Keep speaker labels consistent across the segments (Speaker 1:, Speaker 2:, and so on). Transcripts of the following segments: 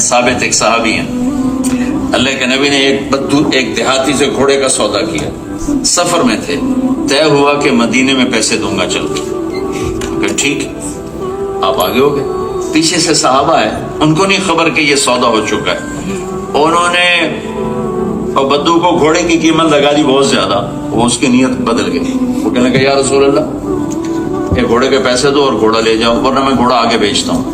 Speaker 1: ثابت ایک صحابی ہیں، اللہ کے نبی نے ایک دیہاتی سے گھوڑے کا سودا کیا، سفر میں تھے، طے ہوا کہ مدینے میں پیسے دوں گا چل کے، کہ ٹھیک آپ آگے ہو گئے، پیچھے سے صحابہ ہے، ان کو نہیں خبر کہ یہ سودا ہو چکا ہے، انہوں نے بدو کو گھوڑے کی قیمت لگا دی بہت زیادہ، وہ اس کی نیت بدل گئی، وہ کہنے لگا یا رسول اللہ یہ گھوڑے کے پیسے دو اور گھوڑا لے جاؤ ورنہ میں گھوڑا آگے بیچتا ہوں۔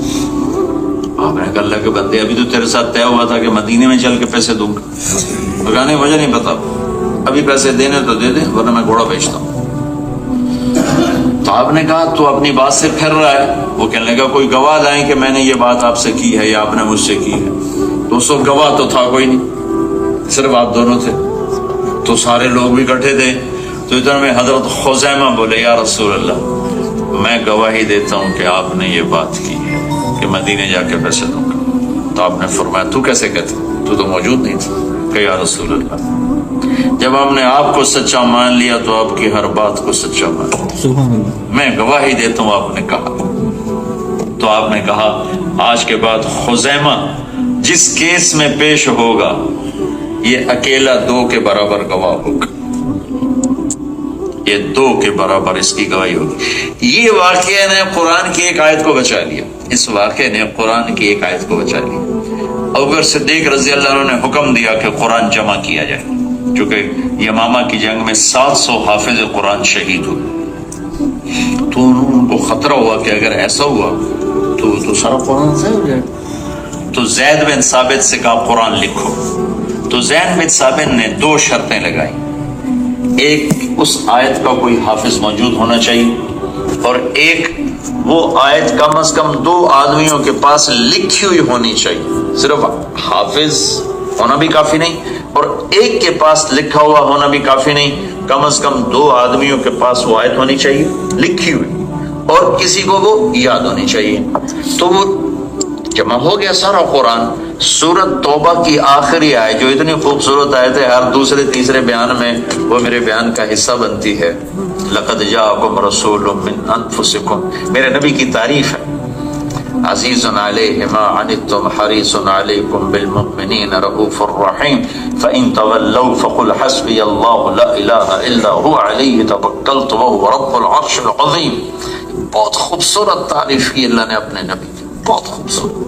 Speaker 1: آپ نے کہا اللہ کے بندے ابھی تو تیرے ساتھ طے ہوا تھا کہ مدینے میں چل کے پیسے دوں گا، وہ کہا نہیں مجھے نہیں پتا، ابھی پیسے دینے تو دے دیں ورنہ میں گھوڑا بیچتا ہوں۔ تو آپ نے کہا تو اپنی بات سے پھر رہا ہے، وہ کہنے لگا کوئی گواہ لائیں کہ میں نے یہ بات آپ سے کی ہے یا آپ نے مجھ سے کی ہے، تو اس وقت گواہ تو تھا کوئی نہیں، صرف آپ دونوں تھے، تو سارے لوگ بھی اکٹھے تھے، تو ادھر میں حضرت خزیمہ بولے یا رسول اللہ میں گواہی دیتا ہوں کہ آپ نے یہ بات کی ہے کہ مدینے جا کے پیسے دوں گا۔ تو آپ نے فرمایا تو کیسے کہتے، تو موجود نہیں تھا، کہ یا رسول اللہ جب ہم نے آپ کو سچا مان لیا تو آپ کی ہر بات کو سچا مان لیا، میں گواہی دیتا ہوں آپ نے کہا۔ تو آپ نے کہا آج کے بعد خزیمہ جس کیس میں پیش ہوگا یہ اکیلا 2 کے برابر گواہ ہوگا، یہ 2 کے برابر اس کی گواہی ہوگی۔ یہ واقعہ نے قرآن کی ایک آیت کو بچا لیا، اس واقعے نے قرآن کی ایک آیت کو بچا لیا۔ ابوبکر صدیق رضی اللہ عنہ نے حکم دیا کہ قرآن جمع کیا جائے، چونکہ یمامہ کی جنگ میں 700 حافظ قرآن شہید ہوئے، تو ان کو خطرہ ہوا کہ اگر ایسا ہوا تو سارا قرآن ضائع ہو جائے گا۔ تو زید بن ثابت سے کہا قرآن لکھو، تو زید بن ثابت نے 2 شرطیں لگائی، ایک اس آیت کا کوئی حافظ موجود ہونا چاہیے، اور ایک وہ آیت کم از کم 2 آدمیوں کے پاس لکھی ہوئی ہونی چاہیے، صرف حافظ ہونا بھی کافی نہیں اور ایک کے پاس لکھا ہوا ہونا بھی کافی نہیں، کم از کم 2 آدمیوں کے پاس وہ آیت ہونی چاہیے لکھی ہوئی، اور کسی کو وہ یاد ہونی چاہیے۔ تو وہ جمع ہو گیا سارا قرآن۔ سورت توبہ کی آخری آیت جو اتنی خوبصورت آیت ہے، ہر دوسرے تیسرے بیان میں وہ میرے بیان کا حصہ بنتی ہے، لقد جاءکم رسول من انفسکم، میرے نبی کی تعریف ہے، عزیز علیہ ما عنتم حریص علیکم بالمؤمنین رؤوف الرحیم فإن تولوا فقل حسبی اللہ لا الہ الا هو علیہ توکلت وهو رب العرش العظیم۔ بہت خوبصورت تعریف کی اللہ نے اپنے نبی کی، بہت خوبصورت۔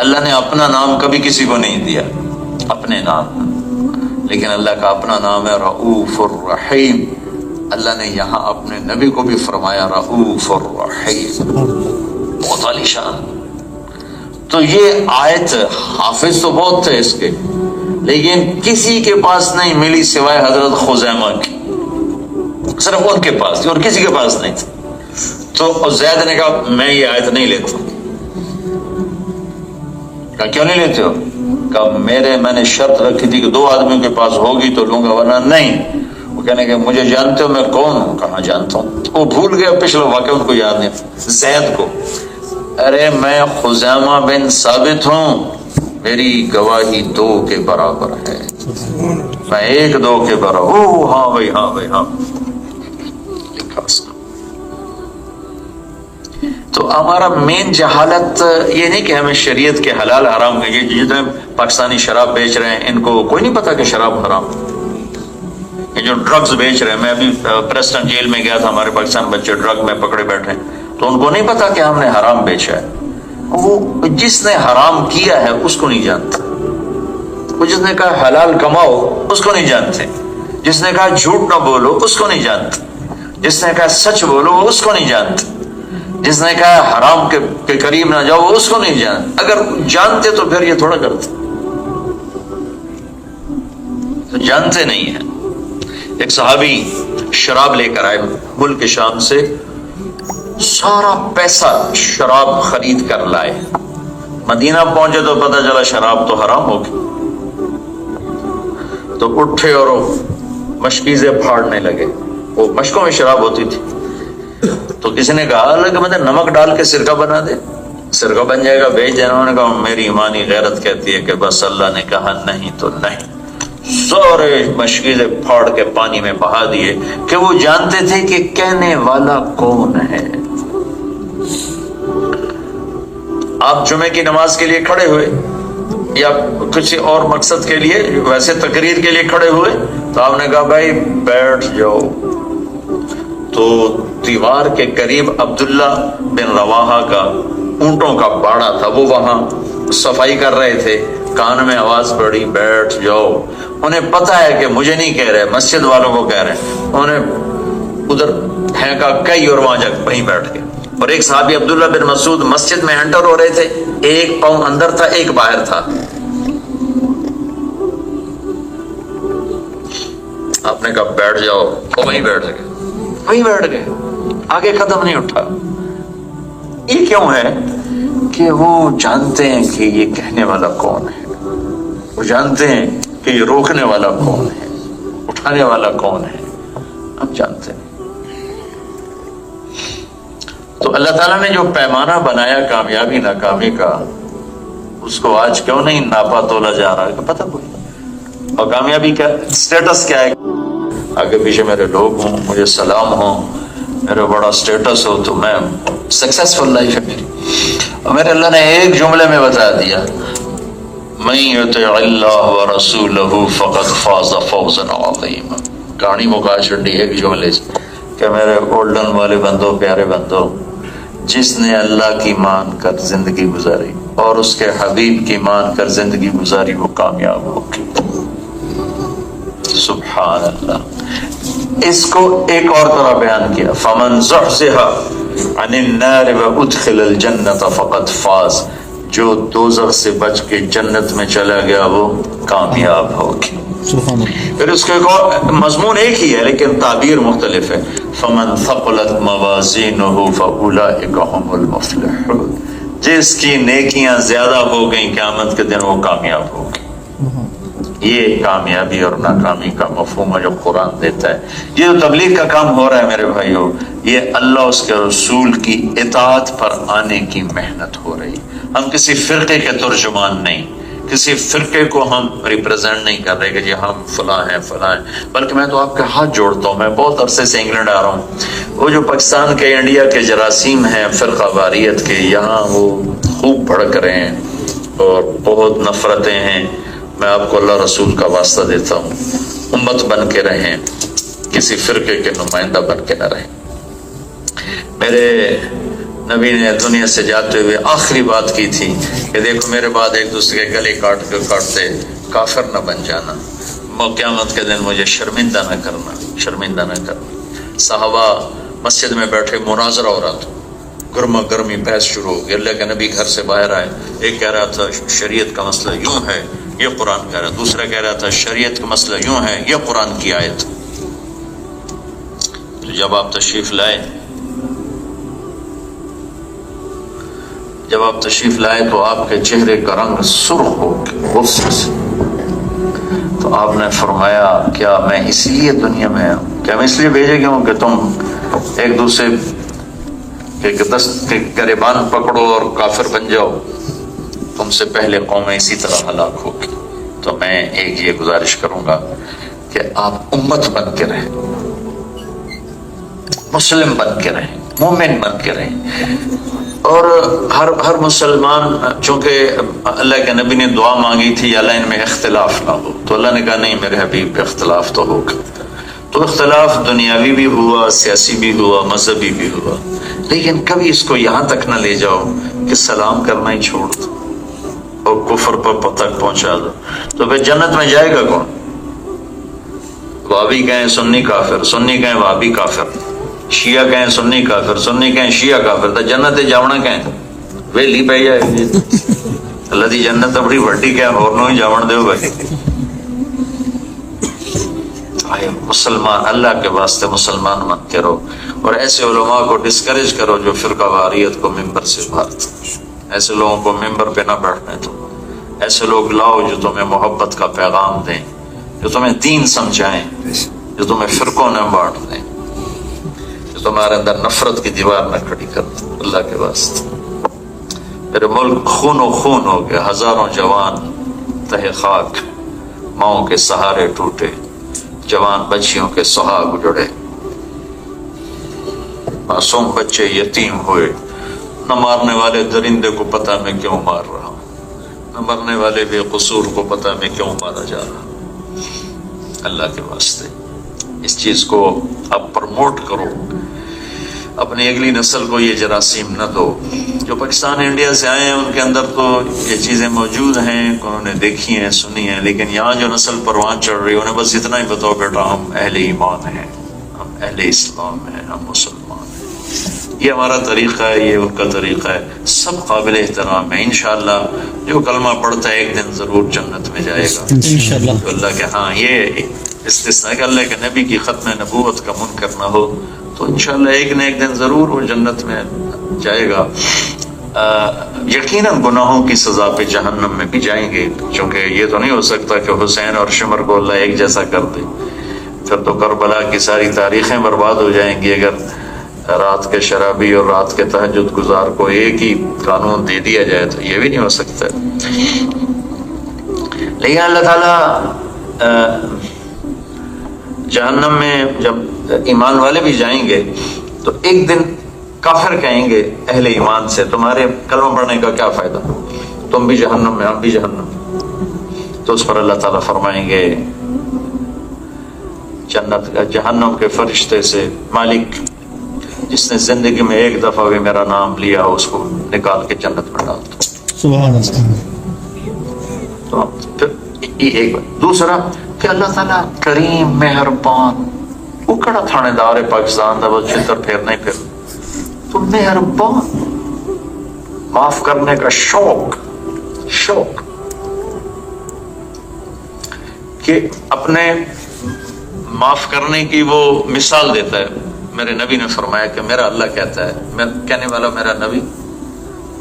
Speaker 1: اللہ نے اپنا نام کبھی کسی کو نہیں دیا، اپنے نام، لیکن اللہ کا اپنا نام ہے رؤوف الرحیم۔ اللہ نے یہاں اپنے نبی کو بھی فرمایا رؤوف الرحیم، بہت عالی شان۔ تو یہ آیت حافظ تو بہت تھے اس کے، لیکن کسی کے پاس نہیں ملی سوائے حضرت خزیمہ کی، صرف ان کے پاس تھی اور کسی کے پاس نہیں تھی۔ تو زید نے کہا میں یہ آیت نہیں لیتا۔ کہا کیوں نہیں لیتے ہو؟ کہا میں نے شرط رکھی تھی کہ 2 آدمیوں کے پاس ہوگی تو لوں گا ورنہ نہیں۔ وہ کہنے کہ مجھے جانتے ہو میں کون ہوں؟ کہاں جانتا ہوں۔ وہ بھول گیا پچھلا واقعہ، ان کو یاد نہیں۔ زید کو ارے میں خزیمہ بن ثابت ہوں، میری گواہی 2 کے برابر ہے، میں 1-2 کے برابر۔ او ہاں بھائی ہاں بھائی ہاں، لکھا اس کا۔ تو ہمارا مین جہالت یہ نہیں کہ ہمیں شریعت کے حلال حرام کے، جتنے پاکستانی شراب بیچ رہے ہیں ان کو کوئی نہیں پتا کہ شراب حرام، یہ جو ڈرگز بیچ رہے ہیں، میں ابھی پریسٹن جیل میں گیا تھا، ہمارے پاکستان بچے ڈرگ میں پکڑے بیٹھے ہیں، تو ان کو نہیں پتا کہ ہم نے حرام بیچا ہے۔ وہ جس نے حرام کیا ہے اس کو نہیں جانتا، وہ جس نے کہا حلال کماؤ اس کو نہیں جانتے، جس نے کہا جھوٹ نہ بولو اس کو نہیں جانتے، جس نے کہا سچ بولو وہ اس کو نہیں جانتے، جس نے کہا حرام کے قریب نہ جاؤ وہ اس کو نہیں جانتے۔ اگر جانتے تو پھر یہ تھوڑا کرتے، تو جانتے نہیں ہیں۔ ایک صحابی شراب لے کر آئے ملک شام سے، سارا پیسہ شراب خرید کر لائے، مدینہ پہنچے تو پتہ چلا شراب تو حرام ہو گئی، تو اٹھے اور مشکیزیں پھاڑنے لگے، وہ مشکوں میں شراب ہوتی تھی، تو کسی نے کہا کہ مطلب نمک ڈال کے سرکہ بنا دے، سرکہ بن جائے گا، بیچ دینا۔ انہوں نے کہا میری ایمانی غیرت کہتی ہے کہ بس اللہ نے کہا نہیں تو نہیں، سارے مشکیزیں پھاڑ کے پانی میں بہا دیے، کہ وہ جانتے تھے کہ کہنے والا کون ہے۔ آپ جمعے کی نماز کے لیے کھڑے ہوئے، یا کسی اور مقصد کے لیے، ویسے تقریر کے لیے کھڑے ہوئے تو آپ نے کہا بھائی بیٹھ جاؤ، تو دیوار کے قریب عبداللہ بن رواحہ کا اونٹوں کا باڑا تھا، وہ وہاں صفائی کر رہے تھے، کان میں آواز پڑی بیٹھ جاؤ۔ انہیں پتا ہے کہ مجھے نہیں کہہ رہے، مسجد والوں کو کہہ رہے ہیں، انہیں ادھر پھینکا کئی اور وہاں جا وہیں بیٹھ گئے۔ اور ایک صحابی عبداللہ بن مسعود مسجد میں انٹر ہو رہے تھے، ایک پاؤں اندر تھا ایک باہر تھا، آپ نے کہا بیٹھ جاؤ، وہ وہیں بیٹھ گئے، وہیں بیٹھ گئے، آگے قدم نہیں اٹھا۔ یہ کیوں ہے کہ وہ جانتے ہیں کہ یہ کہنے والا کون ہے، وہ جانتے ہیں کہ یہ روکنے والا کون ہے، اٹھانے والا کون ہے، ہم جانتے ہیں۔ تو اللہ تعالیٰ نے جو پیمانہ بنایا کامیابی ناکامی کا، اس کو آج کیوں نہیں ناپا تولا جا رہا ہے؟ پتہ کوئی، اور کامیابی کا سٹیٹس کیا ہے؟ آگے پیچھے میرے لوگ ہوں، مجھے سلام ہوں، میرا بڑا سٹیٹس ہو تو میں سکسیسفل لائف ہے میری۔ اور میرے اللہ نے ایک جملے میں بتا دیا، من یطع اللہ ورسولہ فقد فاز فوزا عظیما۔ کہانی مکا چھڑی ایک جملے سے کہ میرے گولڈن والے بندو، پیارے بندو، جس نے اللہ کی مان کر زندگی گزاری اور اس کے حبیب کی مان کر زندگی گزاری، وہ کامیاب ہوگی۔ سبحان اللہ۔ اس کو ایک اور طرح بیان کیا، فمن زحزح عن النار وادخل الجنۃ فقد فاز، جو دوزخ سے بچ کے جنت میں چلا گیا وہ کامیاب ہوگی۔ پھر اس کے ایک اور مضمون ایک ہی ہے لیکن تعبیر مختلف ہے، فمن ثقلت موازینہ فاولئک هم المفلحون، جس کی نیکیاں زیادہ ہو گئیں قیامت کے دن وہ کامیاب ہوگی۔ یہ کامیابی اور ناکامی کا مفہوم ہے جو قرآن دیتا ہے۔ یہ جو تبلیغ کا کام ہو رہا ہے میرے بھائیوں، یہ اللہ اس کے رسول کی اطاعت پر آنے کی محنت ہو رہی۔ ہم کسی فرقے کے ترجمان نہیں، کسی فرقے کو ہم ریپرزینٹ نہیں کر رہے کہ جی ہم فلاں ہیں فلاں ہیں، بلکہ میں تو آپ کے ہاتھ جوڑتا ہوں، میں بہت عرصے سے انگلینڈ آ رہا ہوں، وہ جو پاکستان کے انڈیا کے جراثیم ہیں فرقہ واریت کے، یہاں وہ خوب بھڑک رہے ہیں اور بہت نفرتیں ہیں۔ میں آپ کو اللہ رسول کا واسطہ دیتا ہوں، امت بن کے رہیں، کسی فرقے کے نمائندہ بن کے نہ رہیں۔ میرے نبی نے دنیا سے جاتے ہوئے آخری بات کی تھی کہ دیکھو میرے بعد ایک دوسرے کے گلے کاٹتے کافر نہ بن جانا، قیامت کے دن مجھے شرمندہ نہ کرنا، شرمندہ نہ کرنا۔ صحابہ مسجد میں بیٹھے مناظرہ ہو رہا تھا، گرما گرمی بحث شروع ہو گئی، اللہ کے نبی گھر سے باہر آئے، ایک کہہ رہا تھا شریعت کا مسئلہ یوں ہے، یہ قرآن کہہ رہا ہے، دوسرا کہہ رہا تھا شریعت کا مسئلہ یوں ہے، یہ قرآن کی آیت۔ تو جب آپ تشریف لائے تو آپ کے چہرے کا رنگ سرخ ہو گیا غصے سے۔ تو آپ نے فرمایا کیا میں اس لیے دنیا میں ہوں، کیا میں اس لیے بھیجے گیا ہوں کہ تم ایک دوسرے کے گریبان پکڑو اور کافر بن جاؤ؟ تم سے پہلے قومیں اسی طرح ہلاک ہوگی۔ تو میں ایک یہ گزارش کروں گا کہ آپ امت بن کے رہیں، مسلم بن کے رہیں، مومن بن کے رہیں، اور ہر مسلمان، چونکہ اللہ کے نبی نے دعا مانگی تھی اللہ ان میں اختلاف نہ ہو، تو اللہ نے کہا نہیں میرے حبیب پہ اختلاف تو ہوگا۔ تو اختلاف دنیاوی بھی ہوا، سیاسی بھی ہوا، مذہبی بھی ہوا، لیکن کبھی اس کو یہاں تک نہ لے جاؤ کہ سلام کرنا ہی چھوڑ دو اور کفر پر تک پہنچا دو۔ تو پھر جنت میں جائے گا کون؟ وہابی کہیں سنی کافر، سنی کہیں وہابی کافر، شیعہ کہیں سنی کافر، سنی کہیں شیعہ کافر، تو جنت جاونا کہیں ویلی پہ جائے گی۔ اللہ دی جنت بڑی وڈی کیا ہورنوں ہی جاون دیو بھائی۔ مسلمان اللہ کے واسطے مسلمان مت کرو، اور ایسے علماء کو ڈسکریج کرو جو فرقہ واریت کو ممبر سے بھارتے، ایسے لوگوں کو ممبر پہ نہ بیٹھنے دو، ایسے لوگ لاؤ جو تمہیں محبت کا پیغام دیں، جو تمہیں دین سمجھائیں، جو تمہیں فرقوں نہ بانٹ دیں، جو تمہارے اندر نفرت کی دیوار نہ کھڑی کر دیں۔ اللہ کے واسطے میرے ملک خون و خون ہو گیا، ہزاروں جوان تہ خاک، ماؤں کے سہارے ٹوٹے، جوان بچیوں کے سہاگ اجڑے، معصوم بچے یتیم ہوئے، نہ مارنے والے درندے کو پتہ میں کیوں مار رہا ہوں، مرنے والے بے قصور کو پتہ میں کیوں مارا جا رہا. اللہ کے واسطے اس چیز کو اب پروموٹ کرو، اپنی اگلی نسل کو یہ جراثیم نہ دو. جو پاکستان انڈیا سے آئے ہیں ان کے اندر تو یہ چیزیں موجود ہیں، انہوں نے دیکھی ہیں، سنی ہیں، لیکن یہاں جو نسل پروان چڑھ رہی ہے انہیں بس اتنا ہی بتاؤ بیٹا ہم اہل ایمان ہیں، ہم اہل اسلام ہیں، ہم مسلمان ہیں. یہ ہمارا طریقہ ہے، یہ ان کا طریقہ ہے. سب قابل احترام ہے. انشاءاللہ جو کلمہ پڑھتا ہے ایک دن ضرور جنت میں جائے گا انشاءاللہ. تو اللہ کے ہاں یہ استثناء کہ اللہ کے نبی کی ختم نبوت کا منکر نہ ہو تو انشاءاللہ ایک نہ ایک دن ضرور وہ جنت میں جائے گا. یقیناً گناہوں کی سزا پہ جہنم میں بھی جائیں گے، کیونکہ یہ تو نہیں ہو سکتا کہ حسین اور شمر کو اللہ ایک جیسا کر دے. پھر تو کربلا کی ساری تاریخیں برباد ہو جائیں گی اگر رات کے شرابی اور رات کے تہجد گزار کو ایک ہی قانون دے دیا جائے تو یہ بھی نہیں ہو سکتا. لیکن اللہ تعالیٰ جہنم میں جب ایمان والے بھی جائیں گے تو ایک دن کافر کہیں گے اہل ایمان سے تمہارے کلمہ پڑھنے کا کیا فائدہ، تم بھی جہنم میں ہم بھی جہنم. تو اس پر اللہ تعالیٰ فرمائیں گے جہنم کے فرشتے سے مالک جس نے زندگی میں ایک دفعہ بھی میرا نام لیا اس کو نکال کے جنت میں ڈال دو. سبحان اللہ. تو پھر ایک دوسرا کہ اللہ تعالیٰ کریم مہربان، وہ کڑا تھانے دار ہے پاکستان دا بس چھتر پھیرنا ہی پھر، تو مہربان، معاف کرنے کا شوق کہ اپنے معاف کرنے کی وہ مثال دیتا ہے. میرے نبی نے فرمایا کہ میرا اللہ کہتا ہے، کہنے والا میرا نبی،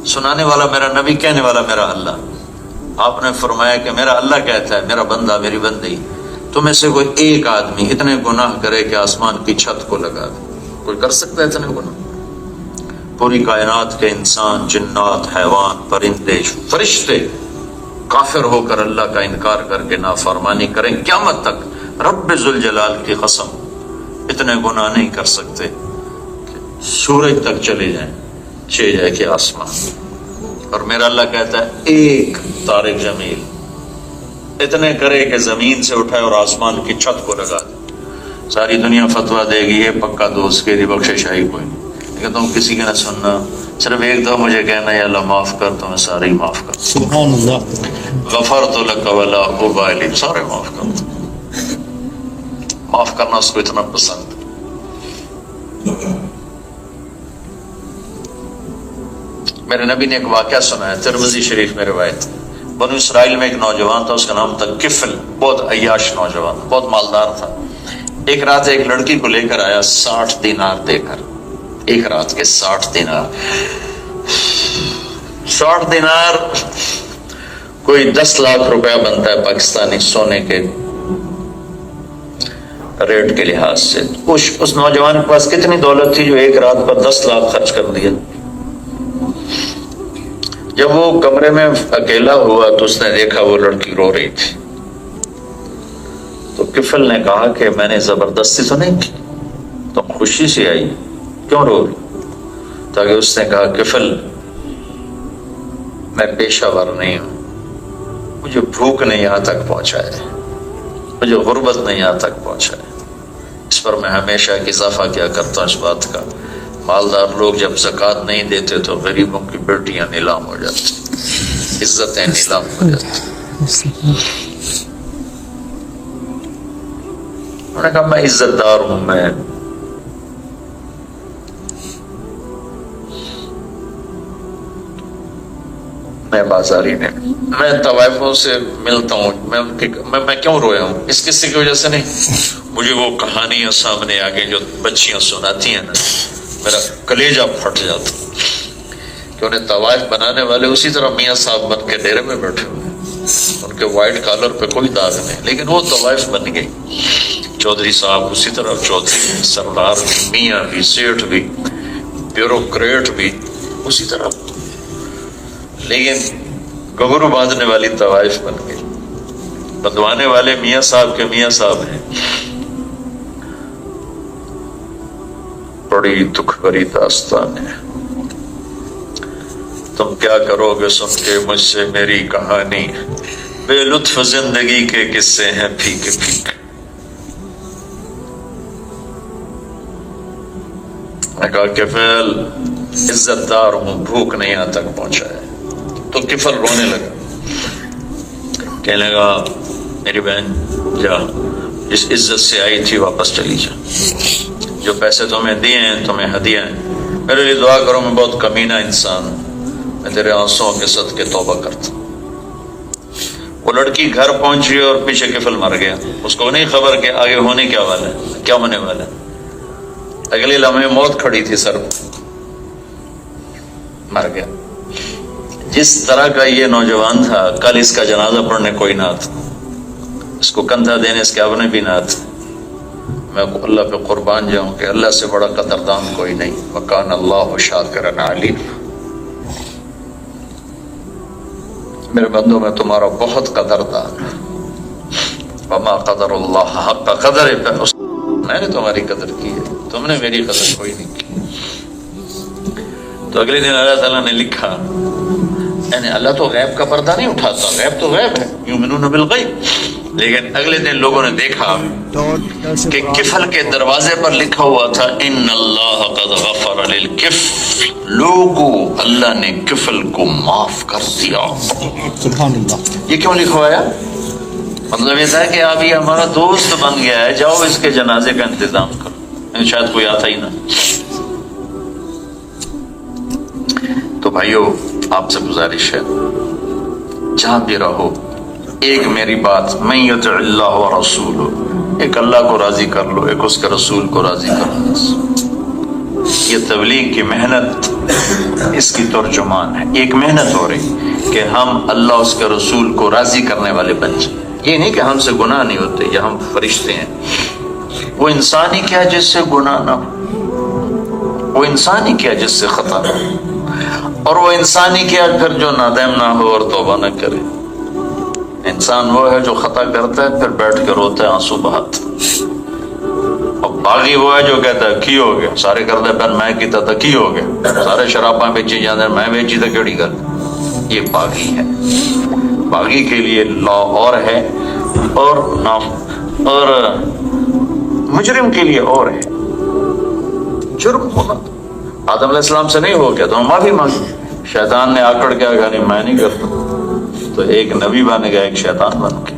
Speaker 1: سنانے والا میرا نبی، کہنے والا میرا اللہ. آپ نے فرمایا کہ میرا اللہ کہتا ہے میرا بندہ میری بندی تم میں سے کوئی ایک آدمی اتنے گناہ کرے کہ آسمان کی چھت کو لگا دے. کوئی کر سکتا ہے اتنے گناہ؟ پوری کائنات کے انسان، جنات، حیوان، پرندے، فرشتے کافر ہو کر اللہ کا انکار کر کے نافرمانی کریں قیامت تک، رب ذوالجلال کی قسم اتنے گناہ نہیں کر سکتے کہ سورج تک چلے جائیں، چلے جائے کہ آسمان. اور میرا اللہ کہتا ہے ایک طارق جمیل اتنے کرے کہ زمین سے اٹھائے اور آسمان کی چھت کو لگا دے. ساری دنیا فتویٰ دے گی یہ پکا دوست کے لیے بخششائی کوئی نہیں، لیکن تم کسی کا نہ سننا، صرف ایک دو مجھے کہنا یا اللہ معاف کر تو میں سارے ہی معاف کر. سبحان اللہ. غفرت لک ولا ابالی، سارے معاف کر دو. معاف کرنا اس کو اتنا پسند. میرے نبی نے ایک واقعہ سنا ہے، ترمذی شریف میں روایت. بنو اسرائیل میں ایک نوجوان تھا، اس کا نام تھا کفل، بہت عیاش نوجوان، بہت مالدار تھا. ایک رات ایک لڑکی کو لے کر آیا 60 دینار دے کر، ایک رات کے 60 دینار. 60 دینار کوئی 10 لاکھ روپیہ بنتا ہے پاکستانی سونے کے ریٹ کے لحاظ سے. اس نوجوان کے پاس کتنی دولت تھی جو ایک رات پر 10 لاکھ خرچ کر دیا. جب وہ کمرے میں اکیلا ہوا تو اس نے دیکھا وہ لڑکی رو رہی تھی. تو کفل نے کہا کہ میں نے زبردستی تو نہیں کی، تو خوشی سے آئی، کیوں رو رہی؟ تاکہ اس نے کہا کفل میں پیشہ ور نہیں ہوں، مجھے بھوک نے یہاں تک پہنچا ہے، مجھے غربت نے یہاں تک پہنچا ہے. اس پر میں ہمیشہ ایک اضافہ کیا کرتا ہوں اس بات کا، مالدار لوگ جب زکوٰۃ نہیں دیتے تو غریبوں کی بیٹیاں نیلام ہو جاتی، عزتیں نیلام ہو جاتی. انہوں نے کہا میں عزت دار ہوں، میں بازاری میں طوائفوں سے ملتا ہوں، میں کیوں رویا ہوں؟ اس قصے کی وجہ سے نہیں، مجھے وہ کہانیاں سامنے آگے جو بچیاں سناتی ہیں نا، میرا کلیجہ پھٹ جاتا کہ انہیں طوائف بنانے والے اسی طرح میاں صاحب بن کے ڈیرے میں بیٹھے ہوئے، ان کے وائٹ کالر پہ کوئی داغ نہیں، لیکن وہ طوائف بن گئی. چودھری صاحب اسی طرح چودھری، سردار بھی، میاں بھی، سیٹھ بھی، بیوروکریٹ بھی اسی طرح، لیکن گھنگرو باندھنے والی طوائف بن گئی. بدوانے والے میاں صاحب کے میاں صاحب ہیں. بڑی دکھ بھری داستان ہے. تم کیا کرو گے سن کے مجھ سے میری کہانی، بے لطف زندگی کے قصے ہیں پھیکے پھیکے۔ میں کہا کفل عزت دار ہوں، بھوک نہیں یہاں تک پہنچا ہے۔ تو کفل رونے لگا، کہنے لگا میری بہن جا، جس عزت سے آئی تھی واپس چلی جا، جو پیسے تمہیں دیے ہیں تمہیں ہدیہ ہیں، میرے لیے دعا کرو، میں بہت کمینہ انسان ہوں، میں تیرے آنسوؤں کے صدقے توبہ کرتا ہوں۔ وہ لڑکی گھر پہنچی اور پیچھے کفل مر گیا، اس کو نہیں خبر کہ آگے ہونے کیا والا ہے، کیا ہونے والا ہے۔ اگلے لمحے موت کھڑی تھی سر پر، مر گیا۔ جس طرح کا یہ نوجوان تھا، کل اس کا جنازہ پڑھنے کوئی نہ تھا، اس کو کندھا دینے اس کے اپنے بھی نہ تھے۔ میں اللہ پہ قربان جاؤں کہ اللہ سے بڑا قدردان کوئی نہیں، وَكَانَ اللَّهُ شَاكِرًا عَلِيمًا۔ میرے بندوں میں تمہارا بہت قدردان ہے، وَمَا قَدَرُ اللَّهَ حَقَّ قَدْرِهِ، میں نے تمہاری قدر کی ہے، تم نے میری قدر کوئی نہیں کی۔ تو اگلے دن اللہ تعالیٰ نے لکھا، یعنی اللہ تو غیب کا پردہ نہیں اٹھاتا، غیب تو غیب ہے، یؤمنون بالغیب، لیکن اگلے دن لوگوں نے دیکھا کہ کفل کے دروازے پر لکھا ہوا تھا ان اللہ قد غفر للکفل، لوگوں اللہ نے کفل کو معاف کر دیا۔
Speaker 2: سبحان اللہ۔
Speaker 1: یہ کیوں لکھا ہوا ہے؟ مطلب یہ تھا کہ اب یہ ہمارا دوست بن گیا ہے، جاؤ اس کے جنازے کا انتظام کرو، شاید کوئی آتا ہی نہ۔ تو بھائیو آپ سے گزارش ہے، جہاں بھی رہو ایک میری بات، من یطع اللہ ورسولہ، ایک اللہ کو راضی کر لو، ایک اس کے رسول کو راضی کر لو۔ یہ تبلیغ کی محنت اس کی ترجمان ہے، ایک محنت ہو رہی کہ ہم اللہ اس کے رسول کو راضی کرنے والے بن جائیں۔ یہ نہیں کہ ہم سے گناہ نہیں ہوتے یا ہم فرشتے ہیں، وہ انسان ہی کیا جس سے گناہ نہ ہو، وہ انسان ہی کیا جس سے خطا نہ ہو، اور وہ انسان ہی کیا پھر جو نادم نہ ہو اور توبہ نہ کرے۔ انسان وہ ہے جو خطا کرتا ہے پھر بیٹھ کے روتا ہے آنسو بہاتا، اور باغی وہ ہے جو کہتا ہے کی ہو گیا، سارے کردے پھر میں کیتا تھا کی ہو گیا، سارے شراباں بیچی جاندے میں بیچی تھا کیڑی گل۔ یہ باغی ہے، باغی کے لیے لا اور ہے اور مجرم کے لیے اور ہے۔ جرم ہونا آدم علیہ السلام سے نہیں ہو گیا تو ہم معافی مانگی، شیطان نے آکڑ کے کہا نہیں میں نہیں کرتا، تو ایک نبی بن گیا ایک شیطان بن گیا۔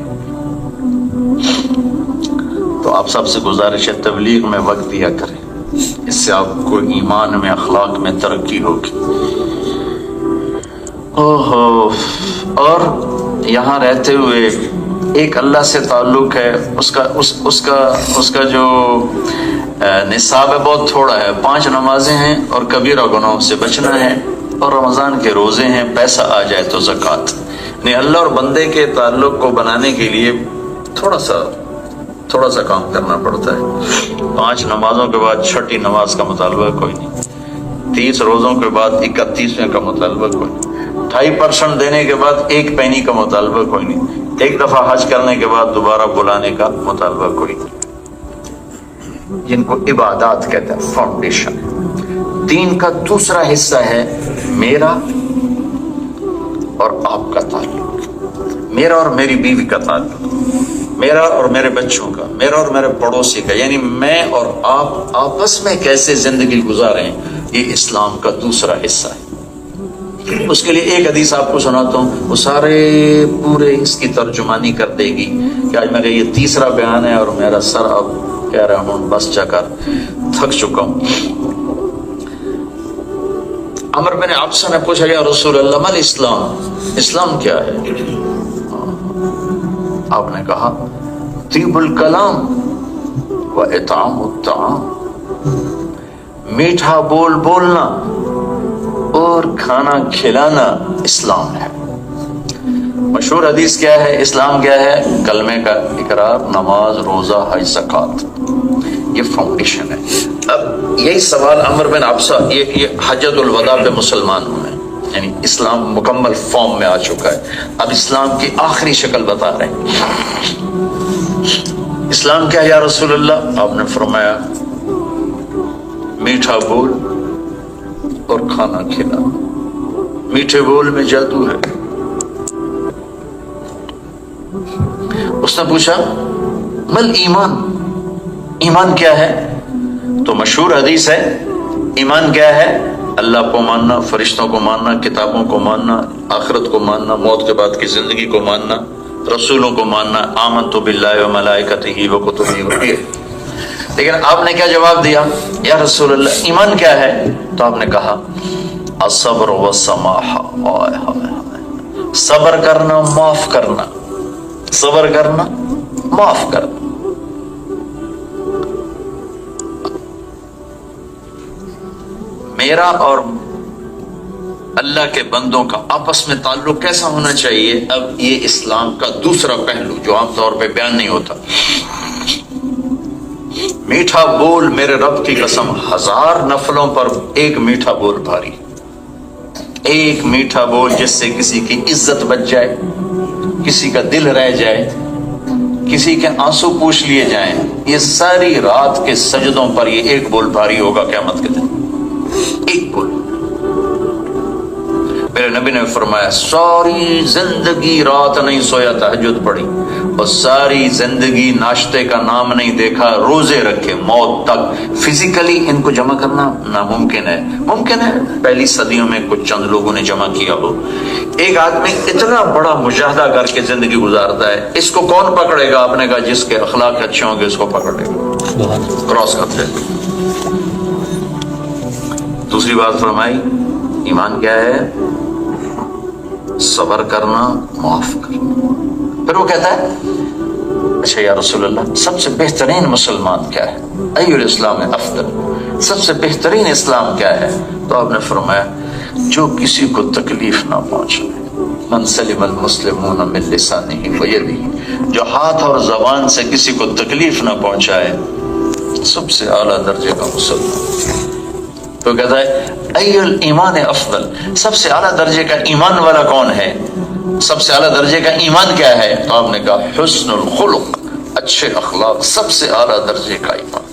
Speaker 1: تو آپ سب سے گزارش ہے تبلیغ میں وقت دیا کریں، اس سے آپ کو ایمان میں اخلاق میں ترقی ہوگی۔ اور یہاں رہتے ہوئے ایک اللہ سے تعلق ہے، اس کا جو نصاب ہے بہت تھوڑا ہے، 5 نمازیں ہیں اور کبیرہ گناہوں سے بچنا ہے، اور رمضان کے روزے ہیں، پیسہ آ جائے تو زکوٰۃ۔ نہیں، اللہ اور بندے کے تعلق کو بنانے کے لیے تھوڑا سا کام کرنا پڑتا ہے۔ 5 نمازوں کے بعد 6ٹھی نماز کا مطالبہ کوئی نہیں، 30 روزوں کے بعد 31ویں کا مطالبہ کوئی نہیں، 2.5% دینے کے بعد 1 پینی کا مطالبہ کوئی نہیں، 1 دفعہ حج کرنے کے بعد دوبارہ بلانے کا مطالبہ کوئی نہیں، جن کو عبادات کہتے ہیں، فاؤنڈیشن۔ دین کا دوسرا حصہ ہے میرا اور آپ کا تعلق، میرا اور میری بیوی کا تعلق، میرا اور میرے بچوں کا، میرا اور میرے پڑوسی کا، یعنی میں اور آپ آپس میں کیسے زندگی گزاریں، یہ اسلام کا دوسرا حصہ ہے۔ اس کے لیے ایک حدیث آپ کو سناتا ہوں، وہ سارے پورے اس کی ترجمانی کر دے گی کہ آج میرا یہ تیسرا بیان ہے اور میرا سر اب کہہ رہا ہوں بس جا کر تھک چکا ہوں۔ عمر بن عبسہ نے پوچھا یا رسول اللہ مل اسلام، اسلام کیا ہے؟ آپ نے کہا طیب الکلام و اطعام الطعام، میٹھا بول بولنا اور کھانا کھلانا اسلام ہے۔ مشہور حدیث کیا ہے؟ اسلام کیا ہے؟ کلمے کا اقرار، نماز، روزہ، حج، زکوٰۃ، یہ فاؤنڈیشن ہے۔ اب یہی سوال عمر بن عبسہ، یہ حجۃ الوداع پہ مسلمان ہوئے، یعنی اسلام مکمل فارم میں آ چکا ہے، اب اسلام کی آخری شکل بتا رہے ہیں۔ اسلام کیا ہے یا رسول اللہ؟ آپ نے فرمایا میٹھا بول اور کھانا کھلانا، میٹھے بول میں جادو ہے. اس نے پوچھا مل ایمان, ایمان کیا ہے؟ تو مشہور حدیث ہے, ایمان کیا ہے؟ اللہ کو ماننا, فرشتوں کو ماننا, کتابوں کو ماننا, آخرت کو ماننا, موت کے بعد کی زندگی کو ماننا, رسولوں کو ماننا. آمنت باللہ و ملائکتہ و کتبہ و رسلہ. لیکن آپ نے کیا جواب دیا؟ یا رسول اللہ ایمان کیا ہے؟ تو آپ نے کہا الصبر والسماحہ, صبر کرنا, معاف کرنا, صبر کرنا, معاف کرنا. میرا اور اللہ کے بندوں کا آپس میں تعلق کیسا ہونا چاہیے؟ اب یہ اسلام کا دوسرا پہلو جو عام طور پہ بیان نہیں ہوتا. میٹھا بول, میرے رب کی قسم, 1000 نفلوں پر ایک میٹھا بول بھاری. ایک میٹھا بول جس سے کسی کی عزت بچ جائے, کسی کا دل رہ جائے, کسی کے آنسو پوچھ لیے جائیں, یہ ساری رات کے سجدوں پر یہ ایک بول بھاری ہوگا قیامت کے دن. ایک بول. میرے نبی نے فرمایا ساری زندگی رات نہیں سویا, تہجد پڑھی, اور ساری زندگی ناشتے کا نام نہیں دیکھا, روزے رکھے موت تک. فزیکلی ان کو جمع کرنا ناممکن ہے. ممکن ہے پہلی صدیوں میں کچھ چند لوگوں نے جمع کیا ہو. ایک آدمی اتنا بڑا مجاہدہ کر کے زندگی گزارتا ہے, اس کو کون پکڑے گا؟ آپ نے کہا جس کے اخلاق اچھے ہوں گے اس کو پکڑ لے گا. کراس کرتے. دوسری بات فرمائی ایمان کیا ہے؟ صبر کرنا, معاف کرنا. پھر وہ کہتا ہے اچھا یا رسول اللہ سب سے بہترین مسلمان کیا ہے؟ ای الاسلام افضل, سب سے بہترین اسلام کیا ہے؟ تو آپ نے فرمایا جو کسی کو تکلیف نہ پہنچائے. من سلم المسلمون من لسانہ و یدہ, جو ہاتھ اور زبان سے کسی کو تکلیف نہ پہنچائے, سب سے اعلیٰ درجے کا مسلمان. تو کہتا ہے ای الایمان افضل, سب سے اعلیٰ درجے کا ایمان والا کون ہے؟ سب سے اعلیٰ درجے کا ایمان کیا ہے؟ تو آپ نے کہا حسن الخلق, اچھے اخلاق سب سے اعلیٰ درجے کا ایمان.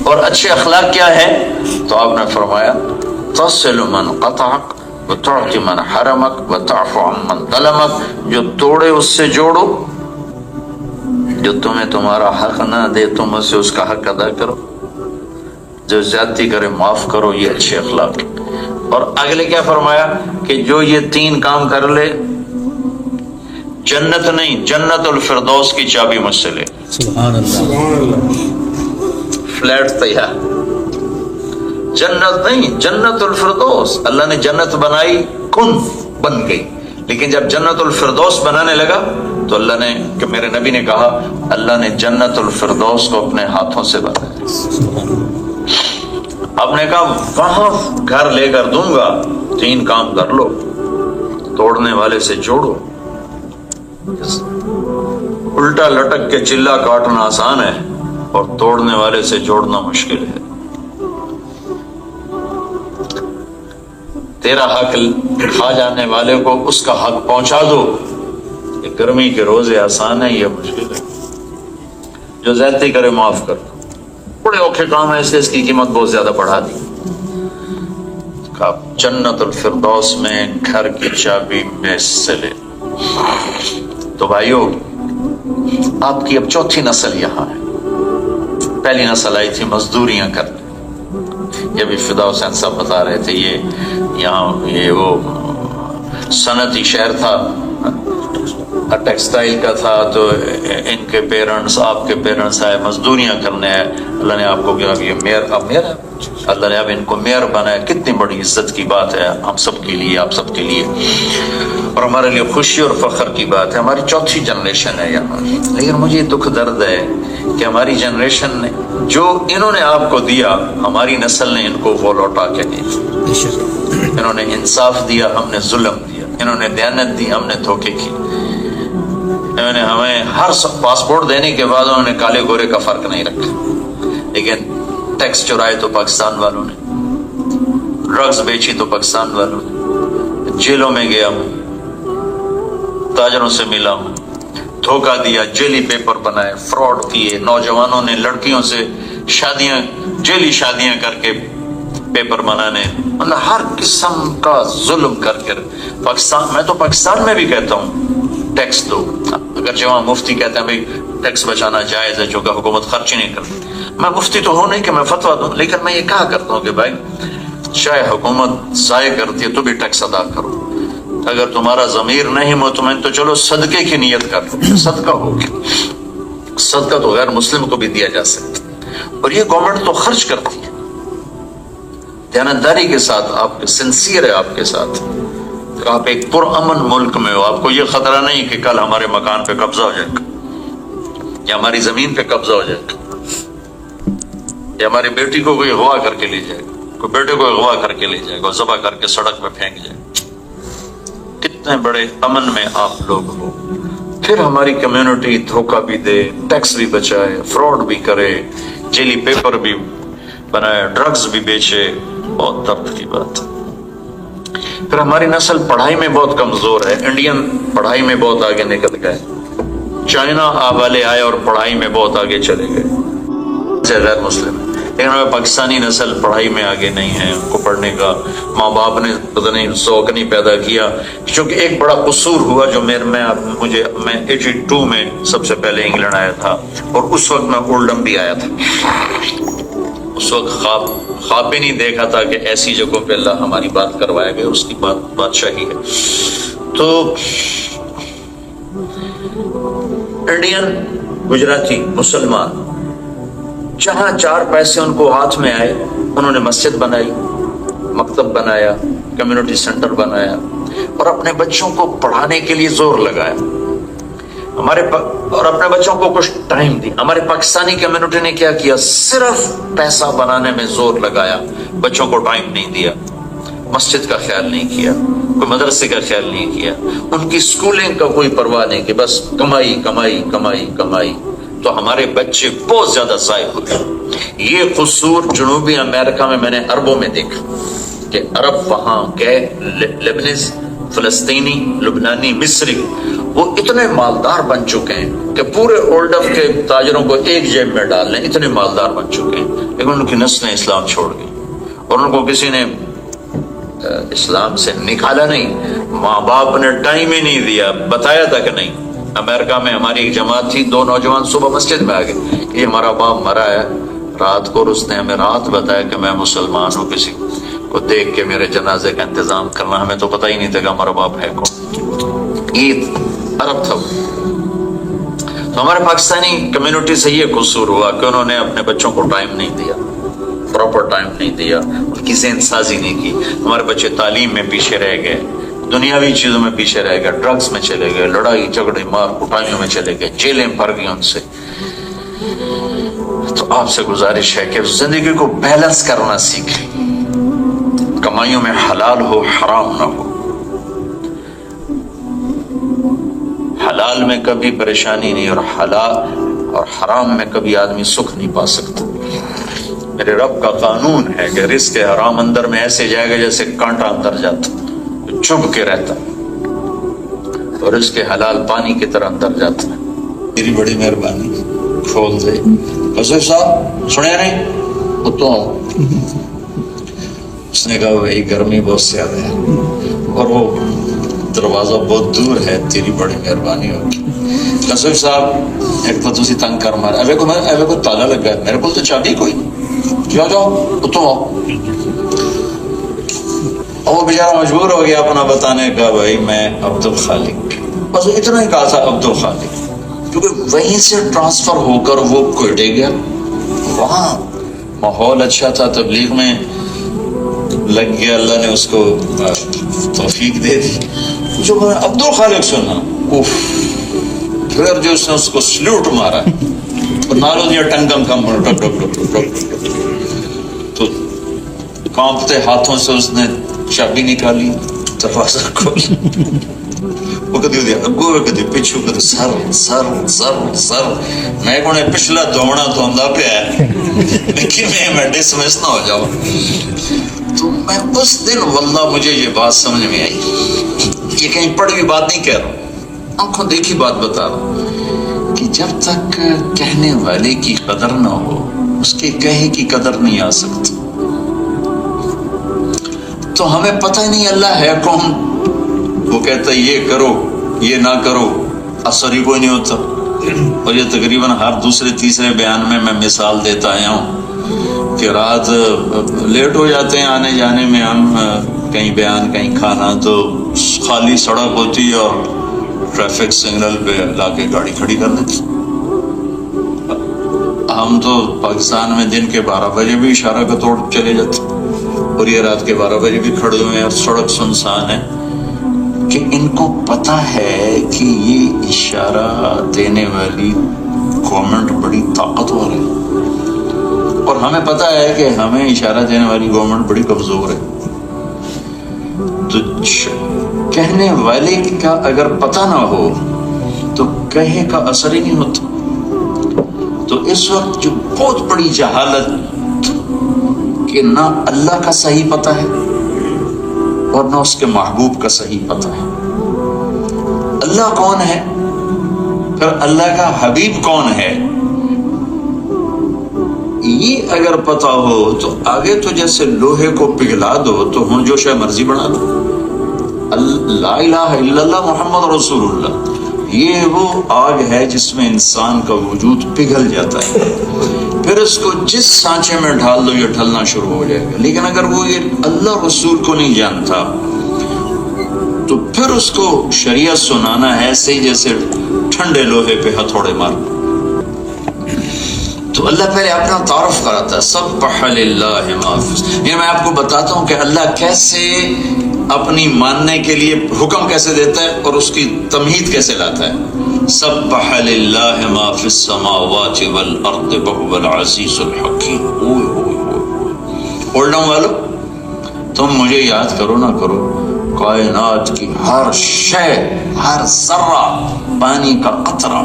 Speaker 1: اور اچھے اخلاق کیا ہے؟ تو آپ نے فرمایا تصل من قطعک وتعطی من حرمک وتعفو عن من ظلمک, جو توڑے اس سے جوڑو, جو تمہیں تمہارا حق نہ دے تم اسے اس کا حق ادا کرو, جو زیادتی کرے معاف کرو. یہ اچھے اخلاق. اور اگلے کیا فرمایا کہ جو یہ 3 کام کر لے جنت نہیں جنت الفردوس کی چابی مجھ سے لے.
Speaker 2: سبحان اللہ.
Speaker 1: فلیٹ تیار. جنت نہیں جنت الفردوس. اللہ نے جنت بنائی, کن بن گئی, لیکن جب جنت الفردوس بنانے لگا تو اللہ نے کہ میرے نبی نے کہا اللہ نے جنت الفردوس کو اپنے ہاتھوں سے بنایا. آپ نے کہا وہاں گھر لے کر دوں گا, 3 کام کر لو. توڑنے والے سے جوڑو. الٹا لٹک کے چلا کاٹنا آسان ہے اور توڑنے والے سے جوڑنا مشکل ہے. تیرا حق کھا جانے والے کو اس کا حق پہنچا دو. یہ گرمی کے روزے آسان ہے, یہ مشکل ہے. جو زیادتی کرے معاف کر دو. بڑے اوکھے کام ایسے اس کی قیمت بہت زیادہ بڑھا دی. جنت الفردوس میں گھر کی چابی میں سے لے. تو بھائیو آپ کی اب 4تھی نسل یہاں ہے. پہلی نسل آئی تھی مزدوریاں کرنے. یہ بھی فدا حسین صاحب بتا رہے تھے, یہ یہاں یہ وہ صنعتی شہر تھا, ٹیکسٹائل کا تھا, تو ان کے پیرنٹس آپ کے پیرنٹس آئے مزدوریاں کرنے آئے. اللہ نے آپ کو کیا یہ میئر, اب میئر ہے, اللہ نے اب ان کو میئر بنایا. کتنی بڑی عزت کی بات ہے ہم سب کے لیے, آپ سب کے لیے, اور ہمارے لیے خوشی اور فخر کی بات ہے. ہماری 4تھی جنریشن ہے یہاں. لیکن مجھے دکھ درد ہے کہ ہماری جنریشن نے جو انہوں نے آپ کو دیا, ہماری نسل نے ان کو وہ لوٹا کے دیا. انہوں نے انصاف دیا, ہم نے ظلم دیا. انہوں نے دیانت دی, ہم نے دھوکے کی. انہوں نے ہمیں ہر پاسپورٹ دینے کے بعد انہوں نے کالے گورے کا فرق نہیں رکھا, لیکن ٹیکس چرائے تو پاکستان والوں نے, ڈرگز بیچی تو پاکستان والوں نے, جیلوں میں گیا ہوں, تاجروں سے ملا ہوں, دھوکہ دیا, جیلی پیپر بنائے, فراڈ کیے. نوجوانوں نے لڑکیوں سے شادیاں, جیلی شادیاں کر کے پیپر بنانے مطلب ہر قسم کا ظلم کر کر پاکستان، میں تو پاکستان میں بھی کہتا ہوں ٹیکس دو، اگرچہ وہاں مفتی کہتے ہیں بھائی ٹیکس بچانا جائز ہے چونکہ حکومت خرچ ہی نہیں کرتی، میں مفتی تو ہوں نہیں کہ میں فتویٰ دوں، لیکن میں یہ کہا کرتا ہوں کہ بھائی چاہے حکومت ضائع کرتی ہے تو بھی ٹیکس ادا کرو، اگر تمہارا ضمیر نہیں مطمئن تو چلو صدقے کی نیت کر لو، صدقہ ہوگی، صدقہ تو غیر مسلم کو بھی دیا جا سکتا، اور یہ گورنمنٹ تو خرچ کرتی ہے دیانتداری کے ساتھ، آپ سنسیئر ہے آپ کے ساتھ، آپ ایک پرامن ملک میں ہو، آپ کو یہ خطرہ نہیں کہ کل ہمارے مکان پہ قبضہ ہو جائے گا یا ہماری زمین پہ قبضہ ہو جائے گا یا ہماری بیٹی کو کوئی اغوا کر کے لے جائے گا، کوئی بیٹے کو اغوا کر کے لے جائے گا، ذبح کر کے سڑک پہ پھینک جائے گا۔ کتنے بڑے امن میں آپ لوگ ہو، پھر ہماری کمیونٹی دھوکہ بھی دے، ٹیکس بھی بچائے، فراڈ بھی کرے، جیلی پیپر بھی بنائے، ڈرگز بھی بیچے، بہت درد کی بات۔ پھر ہماری نسل پڑھائی میں بہت کمزور ہے، انڈین پڑھائی میں بہت آگے نکل گئے، چائنا والے آئے اور پڑھائی میں بہت آگے چلے گئے، غیر مسلم، لیکن ہمیں پاکستانی نسل پڑھائی میں آگے نہیں ہے، ان کو پڑھنے کا ماں باپ نے پتہ نہیں ذوق نہیں پیدا کیا، کیونکہ ایک بڑا قصور ہوا جو میں 82 میں سب سے پہلے انگلینڈ آیا تھا، اور اس وقت میں اولڈم بھی آیا تھا، اس وقت خواب بھی نہیں دیکھا تھا کہ ایسی جگہوں پہ اللہ ہماری بات کروائے گا، اس کی بادشاہی ہے۔ تو انڈین، گجراتی، مسلمان، جہاں 4 پیسے ان کو ہاتھ میں آئے انہوں نے مسجد بنائی، مکتب بنایا، کمیونٹی سینٹر بنایا، اور اپنے بچوں کو پڑھانے کے لیے زور لگایا، اور اپنے بچوں کو کچھ ٹائم دی۔ ہمارے پاکستانی کمیونٹی نے کیا کیا؟ صرف پیسہ بنانے میں زور لگایا، بچوں کو ٹائم نہیں دیا، مسجد کا خیال نہیں کیا، کوئی مدرسے کا خیال نہیں کیا، ان کی سکولنگ کا کوئی پرواہ نہیں کہ بس کمائی کمائی کمائی کمائی، تو ہمارے بچے بہت زیادہ ضائع ہوئے۔ یہ قصور جنوبی امریکہ میں نے عربوں میں دیکھا کہ عرب وہاں گئے، لیبنیز، فلسطینی، لبنانی، مصری، وہ اتنے مالدار بن چکے ہیں کہ پورے اولڈم کے تاجروں کو ایک جیب میں ڈال لیں، اتنے مالدار بن چکے ہیں، لیکن ان کی نسلیں اسلام چھوڑ گئی، اور ان کو کسی نے اسلام سے نکالا نہیں، ماں باپ نے ٹائم ہی نہیں دیا، بتایا تھا کہ نہیں۔ امریکہ میں ہماری ایک جماعت تھی، 2 نوجوان صبح مسجد میں آ گئے کہ ہمارا باپ مرا ہے رات کو، اور اس نے ہمیں رات بتایا کہ میں مسلمان ہوں، کسی کو دیکھ کے میرے جنازے کا انتظام کرنا، ہمیں تو پتہ ہی نہیں تھا کہ ہمارا باپ ہے کون۔ عید عرب تھا، تو ہمارے پاکستانی کمیونٹی سے یہ قصور ہوا کہ انہوں نے اپنے بچوں کو ٹائم نہیں دیا، پراپر ٹائم نہیں دیا، ان کی ذہن سازی نہیں کی، ہمارے بچے تعلیم میں پیچھے رہ گئے، دنیاوی چیزوں میں پیچھے رہ گئے، ڈرگز میں چلے گئے، لڑائی جھگڑے مار کٹائیوں میں چلے گئے، جیلیں بھر گئی ان سے۔ تو آپ سے گزارش ہے کہ زندگی کو بیلنس کرنا سیکھیں، کمائیوں میں حلال ہو، حرام نہ ہو، حلال میں کبھی پریشانی نہیں، اور حلال اور حرام میں کبھی آدمی سکھ نہیں پا سکتا۔ میرے رب کا قانون ہے کہ رزق حرام اندر میں ایسے جائے گا جیسے کانٹا اندر جاتا، چبھ کے رہتا، اور اس کے حلال پانی کی طرح اندر جاتا ہے۔
Speaker 2: میری بڑی مہربانی، کھول دے۔ قصور صاحب سنے نہیں؟ وہ تو اس نے کہا بھائی گرمی بہت زیادہ ہے اور وہ دروازہ بہت دور ہے، تیری بڑی مہربانی ہوگی۔ قصور صاحب ایک تو تسی تنگ کر مارا، ایوے کو تالا لگا ہے، میرے کو تو چابی کوئی جاؤ جاؤ تو وہ بیچارہ مجبور ہو گیا اپنا بتانے کا، بھائی میں عبد الخالق، بس اتنا ہی کہا تھا عبد الخالق، کیونکہ وہیں سے ٹرانسفر ہو کر وہ کوئٹے گیا، وہاں ماحول اچھا تھا، تبلیغ میں لگ گیا، اللہ نے اس کو توفیق دے دی۔ جو میں نے عبد الخالق سنا، پھر جو اس نے اس کو سلوٹ مارا اور نالو دیا ٹنگم کم ڈک ڈک ڈک ڈک ڈک، تو کانپتے ہاتھوں سے اس نے چابی نکالی، دروازہ کھولا، وہ کدی دیا اگو کدی پچھو، کدی سر سر سر سر، میں کو پچھلا دوڑنا تو ہوندا پیا ہے لیکن میں ڈسمس نہ ہو جاؤں۔ تو میں اس دن واللہ مجھے یہ بات سمجھ میں آئی، یہ کہیں پڑھی ہوئی بات نہیں کہہ رہا ہوں، آنکھوں دیکھی بات بتا رہا ہوں، کہ جب تک کہنے والے کی قدر نہ ہو اس کے کہے کی قدر نہیں آ سکتی۔ تو ہمیں پتہ ہی نہیں اللہ ہے کون. وہ کہتا ہے یہ کرو یہ نہ کرو، اثر ہی کوئی نہیں ہوتا. اور یہ تقریباً ہر دوسرے تیسرے بیان میں مثال دیتا آیا ہوں کہ رات لیٹ ہو جاتے ہیں آنے جانے میں ہم، کہیں بیان کہیں کھانا، تو خالی سڑک ہوتی ہے اور ٹریفک سگنل پہ لا کے گاڑی کھڑی کر دیتی. ہم تو پاکستان میں دن کے 12 بجے بھی اشارہ کا توڑ چلے جاتے، اور یہ رات کے 12 بجے بھی کھڑے ہوئے ہیں اور سڑک سنسان ہے. کہ ان کو پتہ ہے کہ یہ اشارہ دینے والی گورنمنٹ بڑی طاقتور ہے، اور ہمیں پتہ ہے کہ ہمیں اشارہ دینے والی گورنمنٹ بڑی کمزور ہے. تو کہنے والے کا اگر پتہ نہ ہو تو کہے کا اثر ہی نہیں ہوتا. تو اس وقت جو بہت بڑی جہالت کہ نہ اللہ کا صحیح پتہ ہے اور نہ اس کے محبوب کا صحیح پتہ ہے. اللہ کون ہے، پھر اللہ کا حبیب کون ہے، یہ اگر پتہ ہو تو آگے تو جیسے لوہے کو پگھلا دو تو ہوں جو شے مرضی بنا دو. لا الہ الا اللہ محمد رسول اللہ، یہ وہ آگ ہے جس میں انسان کا وجود پگھل جاتا ہے، پھر اس کو جس سانچے میں ڈال دو یہ ڈھلنا شروع ہو جائے گا. لیکن اگر وہ یہ اللہ رسول کو نہیں جانتا تو پھر اس کو شریعت سنانا ہے ایسے ہی جیسے ٹھنڈے لوہے پہ ہتھوڑے مار. تو اللہ پہلے اپنا تعارف کراتا ہے، سبح للہ ما فی. یہ میں آپ کو بتاتا ہوں کہ اللہ کیسے اپنی ماننے کے لیے حکم کیسے دیتا ہے اور اس کی تمہید کیسے لاتا ہے. سبح للہ ما فی السماوات والارض وهو العزیز الحکیم. اولڈم والو، تم مجھے یاد کرو نہ کرو، کائنات کی ہر شے، ہر ذرہ، پانی کا قطرہ،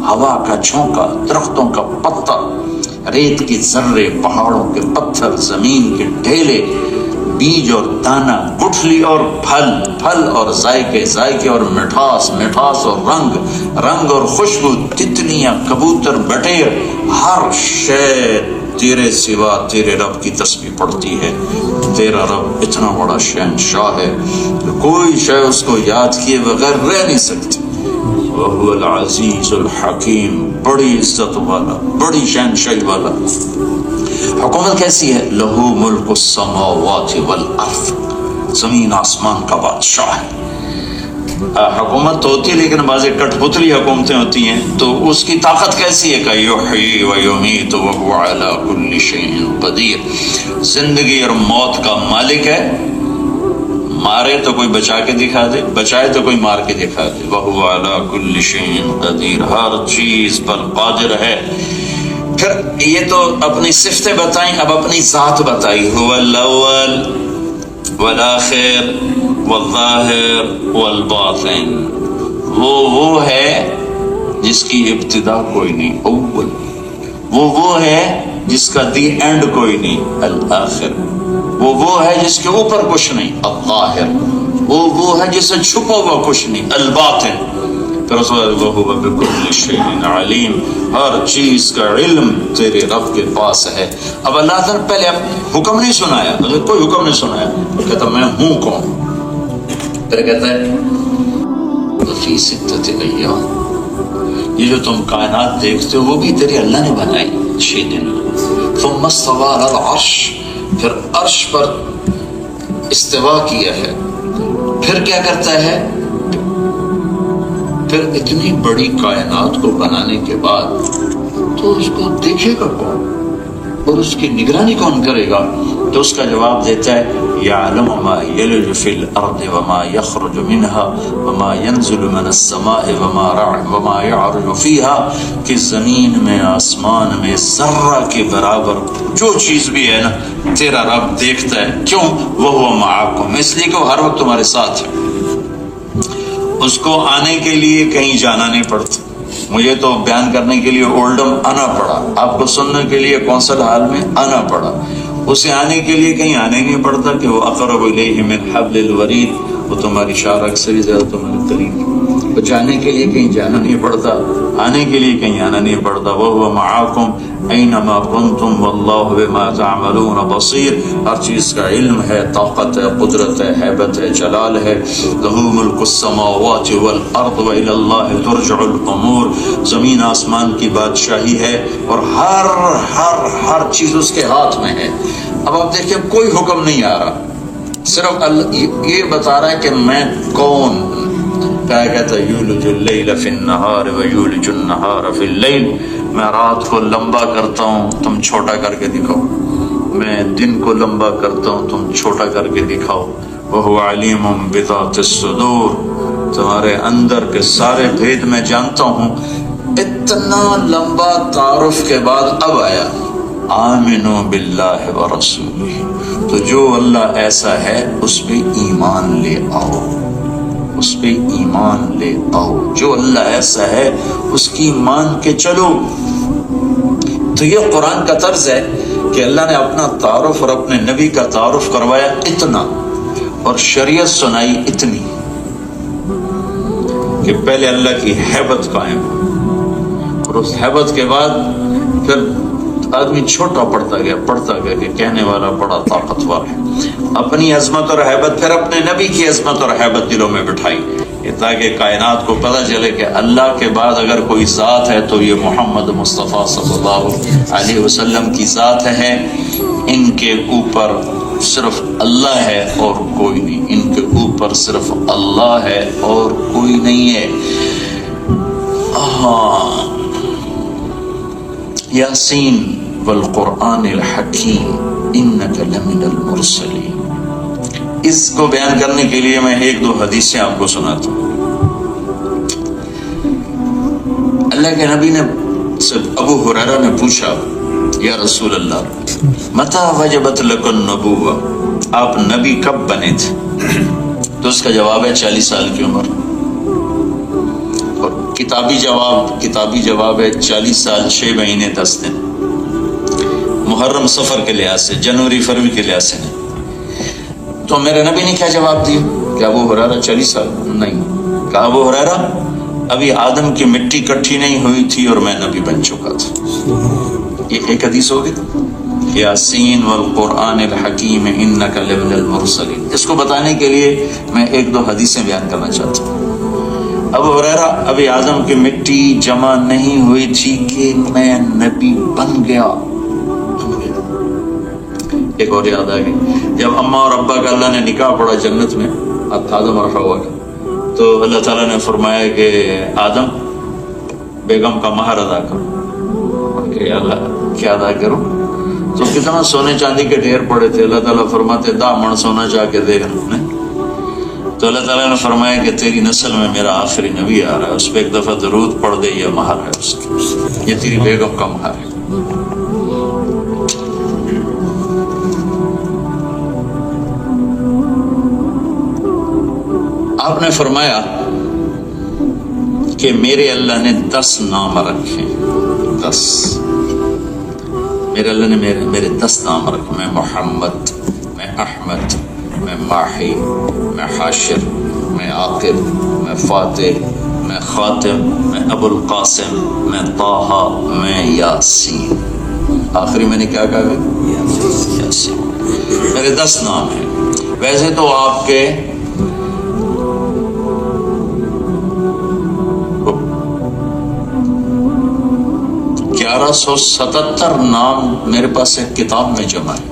Speaker 2: ہوا کا جھونکا، درختوں کا پتا، ریت کے ذرے، پہاڑوں کے پتھر، زمین کے ڈھیلے، بیج اور دانہ، گٹھلی اور پھل اور ذائقے اور مٹھاس اور رنگ اور خوشبو، تتلیاں، کبوتر، بٹیر، ہر شے تیرے سوا تیرے رب کی تسبیح پڑھتی ہے. تیرا رب اتنا بڑا شہنشاہ ہے کہ کوئی شے اس کو یاد کیے بغیر رہ نہیں سکتی. وَهُوَ الْعَزِيزُ الْحَكِيمُ، بڑی عزت والا، بڑی شہنشاہی والا. حکومت کیسی ہے؟ لَهُ مُلْكُ السَّمَاوَاتِ وَالْأَرْضِ، زمین آسمان کا بادشاہ ہے. حکومت تو ہوتی ہے لیکن بعض کٹ پتلی حکومتیں ہوتی ہیں، تو اس کی طاقت کیسی ہے کہ یحیی و یمیت وهو علی کل شیء قدیر. زندگی اور موت کا مالک ہے، مارے تو کوئی بچا کے دکھا دے، بچائے تو کوئی مار کے دکھا دے. وهو علی کل شیء قدیر، ہر چیز پر قادر ہے. پھر یہ تو اپنی صفتیں بتائیں، اب اپنی ذات بتائی. هو الاول والآخر والظاہر والباطن، وہ ہے جس کی ابتدا کوئی نہیں، اول. وہ ہے جس کا دی اینڈ کوئی نہیں، الآخر. وہ ہے جس کے اوپر کچھ نہیں، الظاہر. وہ ہے جس سے چھپا ہوا کچھ نہیں، الباطن. پھر اس وقت وہ بکل شیء علیم، ہر چیز کا علم تیرے رب کے پاس ہے. اب اللہ تعالیٰ پہلے حکم نہیں سنایا، کوئی حکم نہیں سنایا، کہتا میں ہوں کون. پھر کہتا ہے فی ستۃ ایام، یہ جو تم کائنات دیکھتے ہو وہ بھی تیرے اللہ نے بنائی 6 دن. ثم استوى علی العرش، پھر عرش پر استوا کیا ہے. پھر کیا کرتا ہے؟ پھر اتنی بڑی کائنات کو بنانے کے بعد تو اس کو دیکھے گا کون اور اس کی نگرانی کون کرے گا؟ تو اس کا جواب دیتا ہے یعلم ما یلج فی الارض وما یخرج منها وما ینزل من السماء وما یعرج فیها، کہ زمین میں، آسمان میں ذرہ کے برابر جو چیز بھی ہے نا تیرا رب دیکھتا ہے. کیوں؟ وہو معکم، اس لیے کہ وہ ہر وقت تمہارے ساتھ ہے. اس کو آنے کے لیے کہیں جانا نہیں پڑتا. مجھے تو بیان کرنے کے لیے اولڈم آنا پڑا، آپ کو سننے کے لیے کونسل ہال میں آنا پڑا. اسے آنے کے لیے کہیں آنے نہیں پڑتا کہ وہ اقرب الیہ من حبل الورید، وہ تمہاری شارک سے بھی زیادہ تمہارے قریب. جانے کے لیے کہیں جانا نہیں پڑتا، آنے کے لیے کہیں آنا نہیں پڑتا. وَهُوَ مَعَكُمْ
Speaker 1: اینما کنتم واللہ بما تعملون بصیر. ہر چیز کا علم ہے، طاقت ہے، قدرت ہے، ہیبت ہے، جلال ہے. لہ ملک السماوات والارض والی اللہ ترجع الامور. زمین آسمان کی بادشاہی ہے اور ہر ہر ہر چیز اس کے ہاتھ میں ہے. اب آپ دیکھیں کوئی حکم نہیں آ رہا، صرف اللہ یہ بتا رہا ہے کہ میں کون. کیا کہتا ہے یولج اللیل فی النہار ویولج النہار فی اللیل. میں رات کو لمبا کرتا ہوں، تم چھوٹا کر کے دکھاؤ. میں دن کو لمبا کرتا ہوں، تم چھوٹا کر کے دکھاؤ. وہو علیم بذات الصدور. تمہارے اندر کے سارے بھید میں جانتا ہوں. اتنا لمبا تعارف کے بعد اب آیا آمنوا باللہ ورسولہ. تو جو اللہ ایسا ہے اس پہ ایمان لے آؤ، اس پہ ایمان لے آؤ. جو اللہ ایسا ہے اس کی مان کے چلو. تو یہ قرآن کا طرز ہے کہ اللہ نے اپنا تعارف اور اپنے نبی کا تعارف کروایا اتنا، اور شریعت سنائی اتنی کہ پہلے اللہ کی ہیبت قائم، اور اس ہیبت کے بعد پھر آدمی چھوٹا پڑتا گیا کہ کہنے والا بڑا طاقتور ہے. اپنی عظمت اور ہیبت پھر اپنے نبی کی عظمت اور ہیبت دلوں میں بٹھائی، تاکہ کائنات کو پتہ چلے کہ اللہ کے بعد اگر کوئی ذات ہے تو یہ محمد مصطفیٰ صلی اللہ علیہ وسلم کی ذات ہے. ان کے اوپر صرف اللہ ہے اور کوئی نہیں، ان کے اوپر صرف اللہ ہے اور کوئی نہیں ہے. ہاں، یاسین والقرآن الحکیم انک لمن المرسلین. اس کو بیان کرنے کے لیے میں ایک دو حدیثیں آپ کو سناتا ہوں. اللہ کے نبی نے ابو ہریرہ نے پوچھا یا رسول اللہ متى وجبت لک النبوہ، آپ نبی کب بنے تھے؟ تو اس کا جواب ہے 40 سال کی عمر. اور کتابی جواب ہے 40 سال 6 مہینے 10 دن. محرم سفر کے لحاظ سے، جنوری فروری کے لحاظ سے نہیں. تو میرے نبی نے کیا جواب دیا کہ ابو ہریرہ 40 سال نہیں. کہا ابو ہریرہ ابھی آدم کی مٹی کٹھی نہیں ہوئی تھی اور میں نبی بن چکا تھا. یہ ایک حدیث ہوگی. یاسین والقرآن الحکیم انک لمن المرسلین. اس کو بتانے کے لیے میں ایک دو حدیثیں بیان کرنا چاہتا ہوں. ابو ہریرہ ابھی آدم کی مٹی جمع نہیں ہوئی تھی کہ میں نبی بن گیا. ایک اور یاد آ گئی، جب اماں اور ابا کا اللہ نے نکاح پڑھا جنت میں، آدم اور حوا کا، تو اللہ تعالیٰ نے فرمایا کہ آدم بیگم کا مہر ادا کرو. کہ اللہ کیا ادا کروں؟ تو کتنا سونے چاندی کے ڈھیر پڑے تھے. اللہ تعالیٰ فرماتے 10 من سونا چاہ کے دے گا. تو اللہ تعالیٰ نے فرمایا کہ تیری نسل میں میرا آخری نبی آ رہا ہے، اس پہ ایک دفعہ درود پڑھ دے، یہ مہر ہے اس کی، یہ تیری بیگم کا مہر ہے. آپ نے فرمایا کہ میرے اللہ نے 10 نام رکھے. 10 میرے اللہ نے میرے 10 نام رکھے. میں محمد، میں احمد، میں ماحی، میں حاشر، میں عاقب، میں فاتح، میں خاتم، میں ابو القاسم، میں طٰہٰ، میں یاسین. آخری میں نے کیا کہا؟ یاسین. میرے 10 نام ہیں. ویسے تو آپ کے 1177 نام میرے پاس ایک کتاب میں جمع ہے.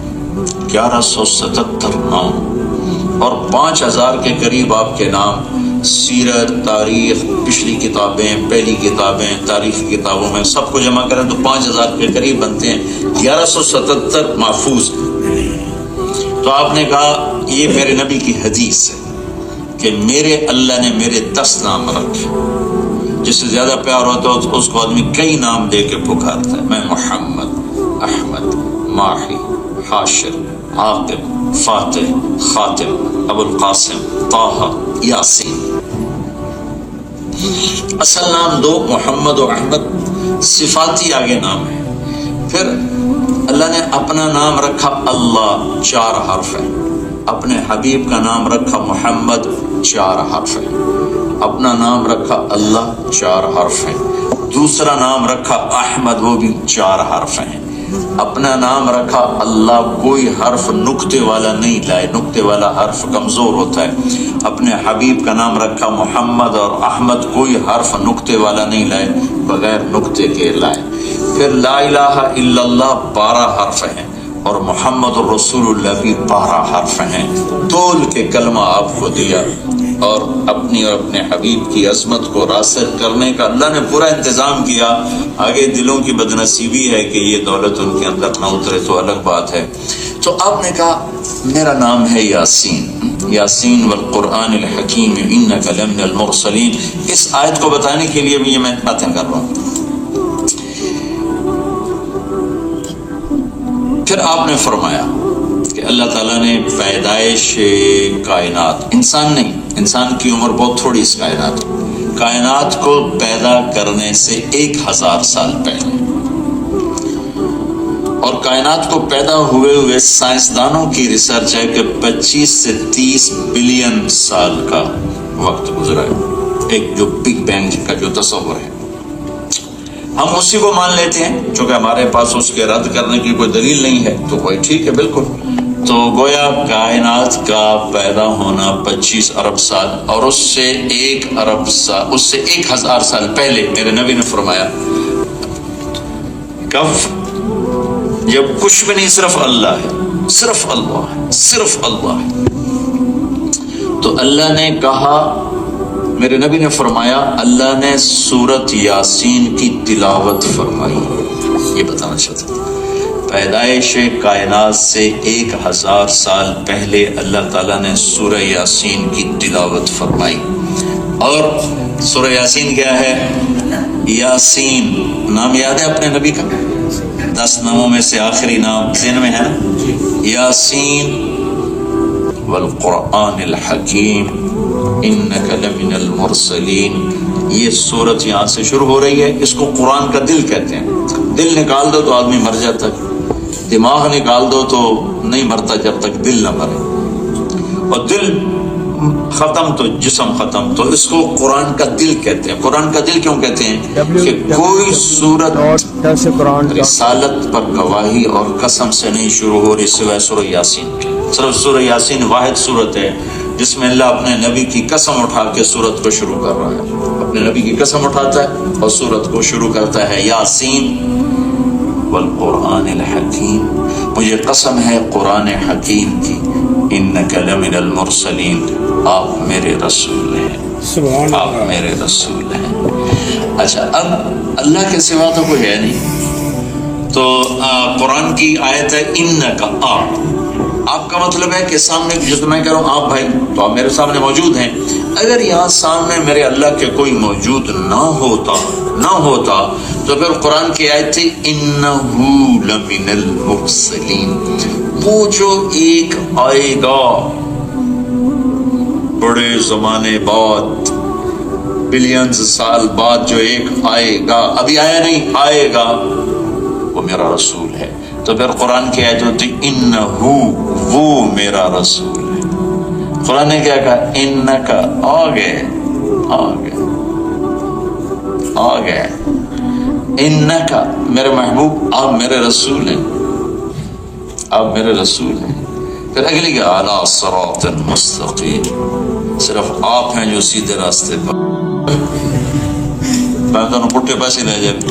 Speaker 1: 1177 نام اور 5000 کے قریب آپ کے نام سیرت، تاریخ، پچھلی کتابیں، پہلی کتابیں، تاریخی کتابوں میں سب کو جمع کریں تو 5000 کے قریب بنتے ہیں. 1177 محفوظ. تو آپ نے کہا یہ میرے نبی کی حدیث ہے کہ میرے اللہ نے میرے 10 نام رکھے. جس سے زیادہ پیار ہوتا ہے اس کو آدمی کئی نام دے کے پکارتا ہے. میں محمد، احمد، ماحی، حاشر، عاقب، فاتح، خاتم، ابو القاسم، طٰہٰ، یاسین. اصل نام 2 محمد و احمد، صفاتی آگے نام ہے. پھر اللہ نے اپنا نام رکھا اللہ، 4 حرف ہے. اپنے حبیب کا نام رکھا محمد، 4 حرف ہے. اپنا نام رکھا اللہ، 4 حرف ہیں. دوسرا نام رکھا احمد، وہ بھی 4 حرف ہیں. اپنا نام رکھا اللہ، کوئی حرف نقطے والا نہیں لائے، نقطے والا حرف کمزور ہوتا ہے. اپنے حبیب کا نام رکھا محمد، اور احمد کوئی حرف نقطے والا نہیں لائے، بغیر نقطے کے لائے. پھر لا الہ الا اللہ 12 حرف ہیں، اور محمد الرسول اللہ بھی 12 حرف ہیں. تول کے کلمہ آپ کو دیا، اور اپنی اور اپنے حبیب کی عظمت کو راسخ کرنے کا اللہ نے پورا انتظام کیا. آگے دلوں کی بدنصیبی ہے کہ یہ دولت ان کے اندر نہ اترے تو الگ بات ہے. تو آپ نے کہا میرا نام ہے یاسین، یاسین والقرآن الحکیم انک لمن المرسلین. اس آیت کو بتانے کے لیے بھی یہ میں باتیں کر رہا ہوں. پھر آپ نے فرمایا کہ اللہ تعالیٰ نے پیدائش کائنات، انسان نہیں، انسان کی عمر بہت تھوڑی اس کائنات کو پیدا کرنے سے 1000 سال پہلے، اور کائنات کو پیدا ہوئے سائنسدانوں کی ریسرچ ہے کہ 25 سے 30 بلین سال کا وقت گزرا ہے. ایک جو بگ بینگ کا جو تصور ہے ہم اسی کو مان لیتے ہیں، چونکہ ہمارے پاس اس کے رد کرنے کی کوئی دلیل نہیں ہے تو کوئی ٹھیک ہے بالکل. تو گویا کائنات کا پیدا ہونا 25 ارب سال، اور اس سے 1 ارب سال، اس سے 1000 سال پہلے میرے نبی نے فرمایا کف، جب کچھ بھی نہیں، صرف اللہ ہے، صرف اللہ ہے، صرف اللہ ہے. تو اللہ نے کہا، میرے نبی نے فرمایا اللہ نے سورت یاسین کی تلاوت فرمائی. یہ بتانا چاہتا ہوں پیدائش کائنات سے 1000 سال پہلے اللہ تعالیٰ نے سورہ یاسین کی تلاوت فرمائی. اور سورہ یاسین کیا ہے؟ یاسین نام یاد ہے اپنے نبی کا؟ 10 ناموں میں سے آخری نام ذہن میں ہے نا؟ یاسین والقرآن الحکیم انک لمن المرسلین. یہ سورت یہاں سے شروع ہو رہی ہے. اس کو قرآن کا دل کہتے ہیں. دل نکال دو تو آدمی مر جاتا ہے، دماغ نکال دو تو نہیں مرتا جب تک دل نہ مرے، اور دل ختم تو جسم ختم. تو اس کو قرآن کا دل کہتے ہیں. قرآن کا دل کیوں کہتے ہیں؟ کہ کوئی صورت رسالت پر گواہی اور قسم سے نہیں شروع ہو رہی سوائے سورہ یاسین کی. صرف سورہ یاسین واحد صورت ہے جس میں اللہ اپنے نبی کی قسم اٹھا کے سورت کو شروع کر رہا ہے. اپنے نبی کی قسم اٹھاتا ہے اور سورت کو شروع کرتا ہے یاسین والقرآن الحکیم. مجھے قسم ہے قرآن حکیم کی، انک لمن المرسلین، آپ میرے رسول ہیں، آپ میرے رسول ہیں. اچھا، اب اللہ کے سوا تو کوئی ہے نہیں. تو قرآن کی آیت ہے انک، آپ کا مطلب ہے کہ سامنے جو میں کہہ رہا ہوں آپ بھائی، تو آپ میرے سامنے موجود ہیں. اگر یہاں سامنے میرے اللہ کے کوئی موجود نہ ہوتا تو پھر قرآن کی آیت تھی انہو لمن المرسلین. وہ جو ایک آئے گا بڑے زمانے بعد، بلینز سال بعد جو ایک آئے گا، ابھی آیا نہیں، آئے گا، وہ میرا رسول ہے. تو پھر قرآن کی آیت ہوتی انہو، وہ میرا رسول ہے. قرآن نے کیا کہا؟ انکا، آگے انکا میرے محبوب، آپ میرے رسول ہیں، آپ میرے رسول ہیں. پھر اگلی کہ اعلیٰ صراط مستقیم، صرف آپ ہیں جو سیدھے راستے پر. میں دونوں پٹھے پیسے رہ جاتے.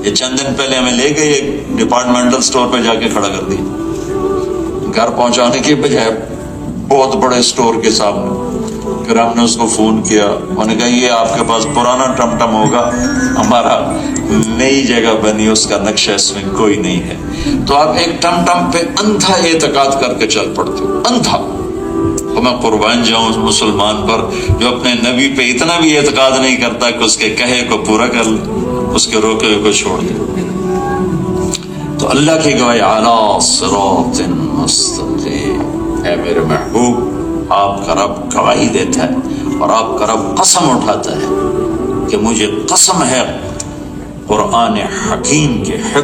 Speaker 1: یہ چند دن پہلے ہمیں لے گئے ایک ڈپارٹمنٹل سٹور پہ جا کے کھڑا کر دیا، گھر پہنچانے کے بجائے بہت بڑے سٹور کے سامنے. پھر ہم نے اس کو فون کیا، انہوں نے کہا یہ آپ کے پاس پرانا ٹم ٹم ہوگا، ہمارا نئی جگہ بنی، اس کا نقشہ اس میں کوئی نہیں ہے. تو آپ ایک ٹم ٹم پہ اندھا اعتقاد کر کے چل پڑتے ہو، اندھا. تو میں قربان جاؤں اس مسلمان پر جو اپنے نبی پہ اتنا بھی اعتقاد نہیں کرتا کہ اس کے کہے کو پورا کر لے، اس کے روکے کو چھوڑ دے. تو اللہ کی گواہی اعلیٰ صراط مستقیم. اے میرے محبوب، آپ کا رب گواہی دیتا ہے اور آپ کا رب قسم اٹھاتا ہے کہ مجھے قسم ہے قرآن حکیم کے حکم